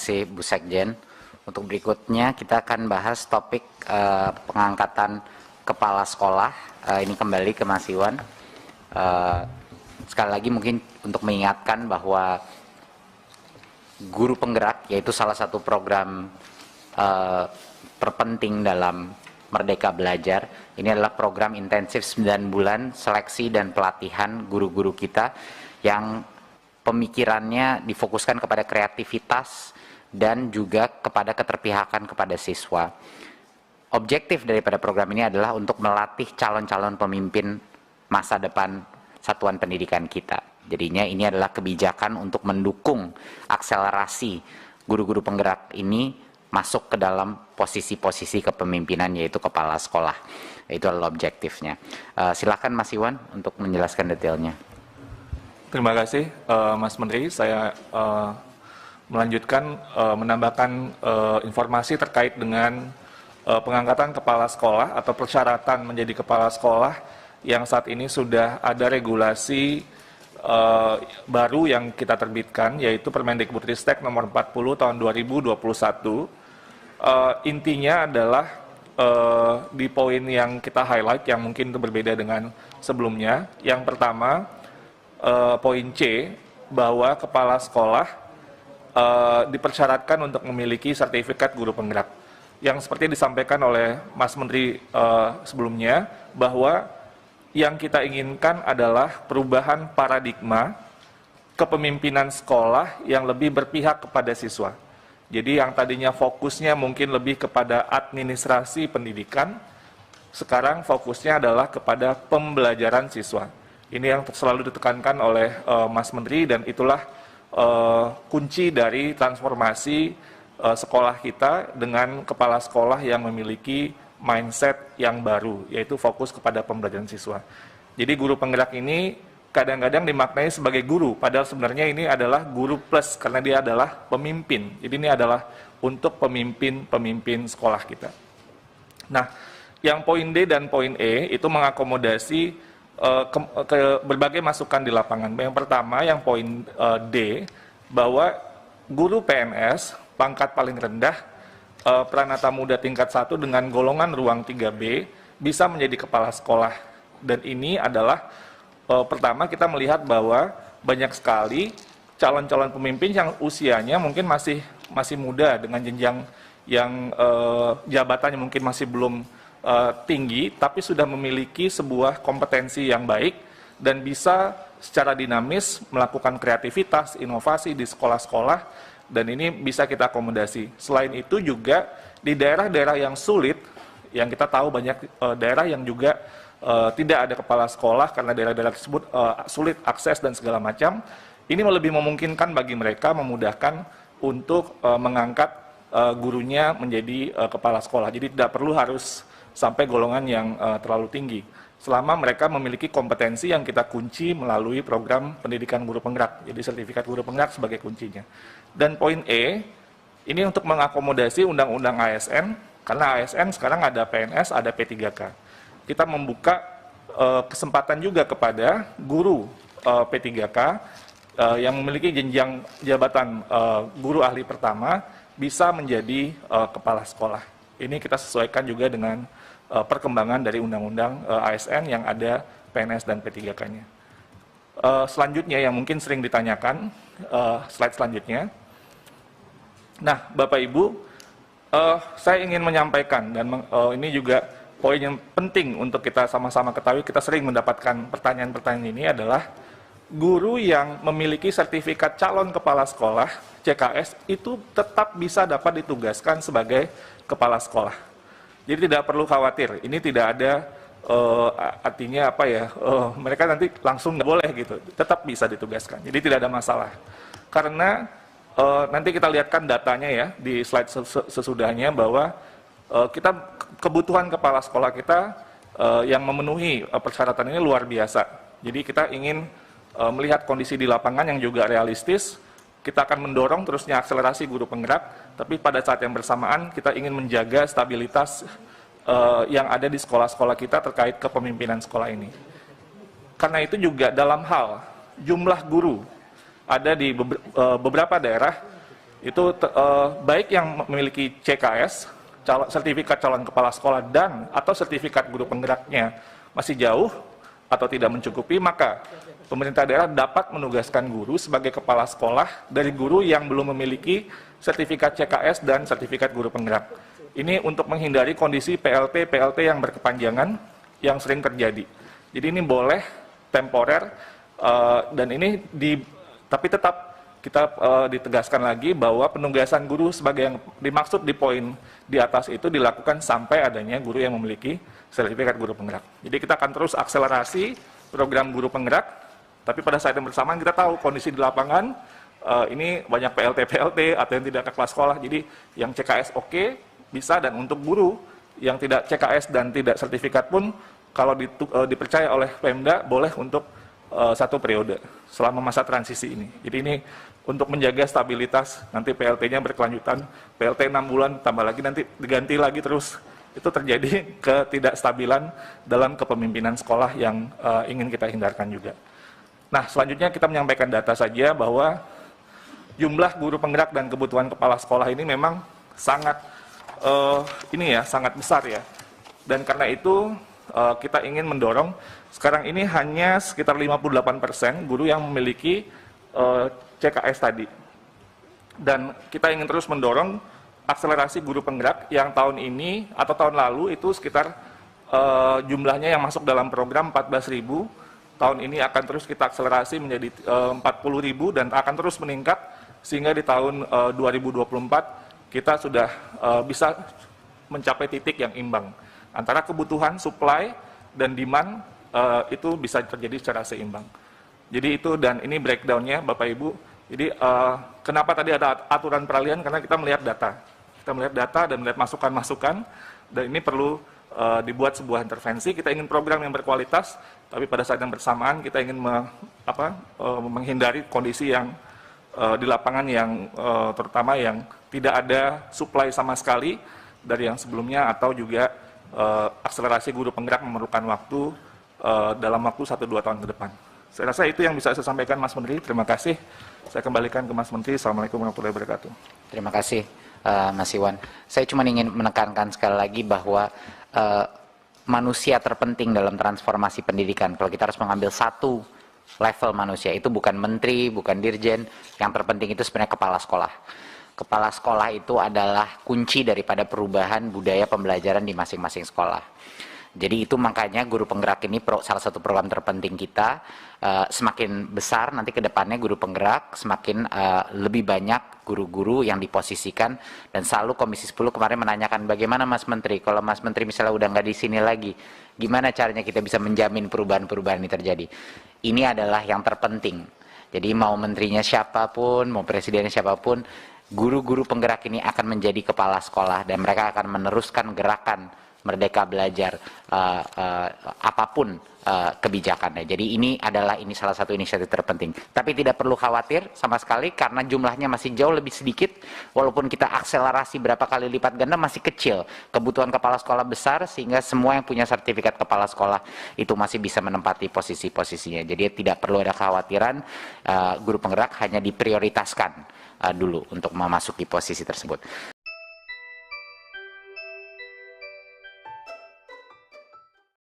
kasih Bu Sekjen. Untuk berikutnya kita akan bahas topik pengangkatan kepala sekolah. Ini kembali ke Mas Iwan. Sekali lagi mungkin untuk mengingatkan bahwa guru penggerak yaitu salah satu program terpenting dalam Merdeka Belajar. Ini adalah program intensif 9 bulan seleksi dan pelatihan guru-guru kita yang pemikirannya difokuskan kepada kreativitas dan juga kepada keterpihakan kepada siswa. Objektif daripada program ini adalah untuk melatih calon-calon pemimpin masa depan satuan pendidikan kita. Jadinya ini adalah kebijakan untuk mendukung akselerasi guru-guru penggerak ini masuk ke dalam posisi-posisi kepemimpinan yaitu kepala sekolah. Itu adalah objektifnya. Silakan Mas Iwan untuk menjelaskan detailnya. Terima kasih Mas Menteri. Saya melanjutkan menambahkan informasi terkait dengan pengangkatan kepala sekolah atau persyaratan menjadi kepala sekolah yang saat ini sudah ada regulasi baru yang kita terbitkan, yaitu Permendikbudristek nomor 40 tahun 2021. Intinya adalah di poin yang kita highlight yang mungkin itu berbeda dengan sebelumnya. Yang pertama, poin C, bahwa kepala sekolah dipersyaratkan untuk memiliki sertifikat guru penggerak. Yang seperti disampaikan oleh Mas Menteri sebelumnya, bahwa yang kita inginkan adalah perubahan paradigma kepemimpinan sekolah yang lebih berpihak kepada siswa. Jadi yang tadinya fokusnya mungkin lebih kepada administrasi pendidikan, sekarang fokusnya adalah kepada pembelajaran siswa. Ini yang selalu ditekankan oleh Mas Menteri, dan itulah kunci dari transformasi sekolah kita dengan kepala sekolah yang memiliki mindset yang baru, yaitu fokus kepada pembelajaran siswa. Jadi guru penggerak ini kadang-kadang dimaknai sebagai guru, padahal sebenarnya ini adalah guru plus, karena dia adalah pemimpin. Jadi ini adalah untuk pemimpin sekolah kita. Nah, yang poin D dan poin E itu mengakomodasi ke berbagai masukan di lapangan. Yang pertama, yang poin D, bahwa guru PNS, pangkat paling rendah, Pranata Muda tingkat 1 dengan golongan ruang 3B, bisa menjadi kepala sekolah. Dan ini adalah pertama kita melihat bahwa banyak sekali calon-calon pemimpin yang usianya mungkin masih muda dengan jenjang yang jabatannya mungkin masih belum tinggi, tapi sudah memiliki sebuah kompetensi yang baik dan bisa secara dinamis melakukan kreativitas, inovasi di sekolah-sekolah, dan ini bisa kita akomodasi. Selain itu juga di daerah-daerah yang sulit, yang kita tahu banyak daerah yang juga tidak ada kepala sekolah karena daerah-daerah tersebut sulit akses dan segala macam. Ini lebih memungkinkan bagi mereka, memudahkan untuk mengangkat gurunya menjadi kepala sekolah. Jadi tidak perlu harus sampai golongan yang terlalu tinggi. Selama mereka memiliki kompetensi yang kita kunci melalui program pendidikan guru penggerak. Jadi sertifikat guru penggerak sebagai kuncinya. Dan poin E, ini untuk mengakomodasi undang-undang ASN, karena ASN sekarang ada PNS, ada P3K. Kita membuka kesempatan juga kepada guru P3K yang memiliki jenjang jabatan guru ahli pertama bisa menjadi kepala sekolah. Ini kita sesuaikan juga dengan perkembangan dari undang-undang ASN yang ada PNS dan P3K-nya. Selanjutnya yang mungkin sering ditanyakan, slide selanjutnya. Nah, Bapak Ibu, saya ingin menyampaikan, dan ini juga poin yang penting untuk kita sama-sama ketahui, kita sering mendapatkan pertanyaan-pertanyaan ini adalah guru yang memiliki sertifikat calon kepala sekolah, CKS, itu tetap bisa dapat ditugaskan sebagai kepala sekolah. Jadi tidak perlu khawatir, ini tidak ada artinya apa ya, mereka nanti langsung nggak boleh gitu, tetap bisa ditugaskan, jadi tidak ada masalah. Karena nanti kita lihatkan datanya ya di slide sesudahnya, bahwa kita kebutuhan kepala sekolah kita yang memenuhi persyaratan ini luar biasa. Jadi kita ingin melihat kondisi di lapangan yang juga realistis. Kita akan mendorong terusnya akselerasi guru penggerak, tapi pada saat yang bersamaan kita ingin menjaga stabilitas yang ada di sekolah-sekolah kita terkait kepemimpinan sekolah ini. Karena itu juga dalam hal jumlah guru, ada di beberapa daerah itu baik yang memiliki CKS, sertifikat calon kepala sekolah dan atau sertifikat guru penggeraknya masih jauh atau tidak mencukupi, maka pemerintah daerah dapat menugaskan guru sebagai kepala sekolah dari guru yang belum memiliki sertifikat CKS dan sertifikat guru penggerak. Ini untuk menghindari kondisi PLT yang berkepanjangan yang sering terjadi. Jadi ini boleh temporer dan ini tapi tetap kita ditegaskan lagi bahwa penugasan guru sebagai yang dimaksud di poin di atas itu dilakukan sampai adanya guru yang memiliki sertifikat guru penggerak. Jadi kita akan terus akselerasi program guru penggerak, tapi pada saat yang bersamaan kita tahu kondisi di lapangan ini banyak PLT atau yang tidak ke kelas sekolah. Jadi yang CKS oke, bisa, dan untuk guru yang tidak CKS dan tidak sertifikat pun kalau dipercaya oleh Pemda boleh untuk 1 periode selama masa transisi ini. Jadi ini untuk menjaga stabilitas, nanti PLT-nya berkelanjutan, PLT 6 bulan tambah lagi nanti diganti lagi terus. Itu terjadi ketidakstabilan dalam kepemimpinan sekolah yang ingin kita hindarkan juga. Nah, selanjutnya kita menyampaikan data saja bahwa jumlah guru penggerak dan kebutuhan kepala sekolah ini memang sangat sangat besar ya. Dan karena itu kita ingin mendorong, sekarang ini hanya sekitar 58% guru yang memiliki CKS tadi. Dan kita ingin terus mendorong akselerasi guru penggerak yang tahun ini atau tahun lalu itu sekitar jumlahnya yang masuk dalam program 14.000. Tahun ini akan terus kita akselerasi menjadi 40.000 dan akan terus meningkat sehingga di tahun 2024 kita sudah bisa mencapai titik yang imbang antara kebutuhan supply dan demand itu bisa terjadi secara seimbang. Jadi itu, dan ini breakdown-nya Bapak Ibu. Jadi kenapa tadi ada aturan peralihan, karena kita melihat data. Kita melihat data dan melihat masukan-masukan, dan ini perlu dibuat sebuah intervensi. Kita ingin program yang berkualitas, tapi pada saat yang bersamaan kita ingin menghindari kondisi yang di lapangan yang terutama yang tidak ada supply sama sekali dari yang sebelumnya, atau juga akselerasi guru penggerak memerlukan waktu dalam waktu 1-2 tahun ke depan. Saya rasa itu yang bisa saya sampaikan, Mas Menteri. Terima kasih. Saya kembalikan ke Mas Menteri. Assalamualaikum warahmatullahi wabarakatuh. Terima kasih, Mas Iwan. Saya cuma ingin menekankan sekali lagi bahwa manusia terpenting dalam transformasi pendidikan. Kalau kita harus mengambil satu level manusia, itu bukan menteri, bukan dirjen. Yang terpenting itu sebenarnya kepala sekolah. Kepala sekolah itu adalah kunci daripada perubahan budaya pembelajaran di masing-masing sekolah. Jadi itu makanya guru penggerak ini salah satu program terpenting kita. Semakin besar nanti ke depannya guru penggerak, semakin lebih banyak guru-guru yang diposisikan. Dan selalu Komisi 10 kemarin menanyakan bagaimana Mas Menteri, kalau Mas Menteri misalnya udah nggak di sini lagi, gimana caranya kita bisa menjamin perubahan-perubahan ini terjadi. Ini adalah yang terpenting. Jadi mau menterinya siapapun, mau presidennya siapapun, guru-guru penggerak ini akan menjadi kepala sekolah dan mereka akan meneruskan gerakan Merdeka Belajar apapun kebijakannya. Jadi ini salah satu inisiatif terpenting. Tapi tidak perlu khawatir sama sekali karena jumlahnya masih jauh lebih sedikit. Walaupun kita akselerasi berapa kali lipat ganda masih kecil. Kebutuhan kepala sekolah besar sehingga semua yang punya sertifikat kepala sekolah itu masih bisa menempati posisi-posisinya. Jadi tidak perlu ada kekhawatiran, guru penggerak hanya diprioritaskan dulu untuk memasuki posisi tersebut.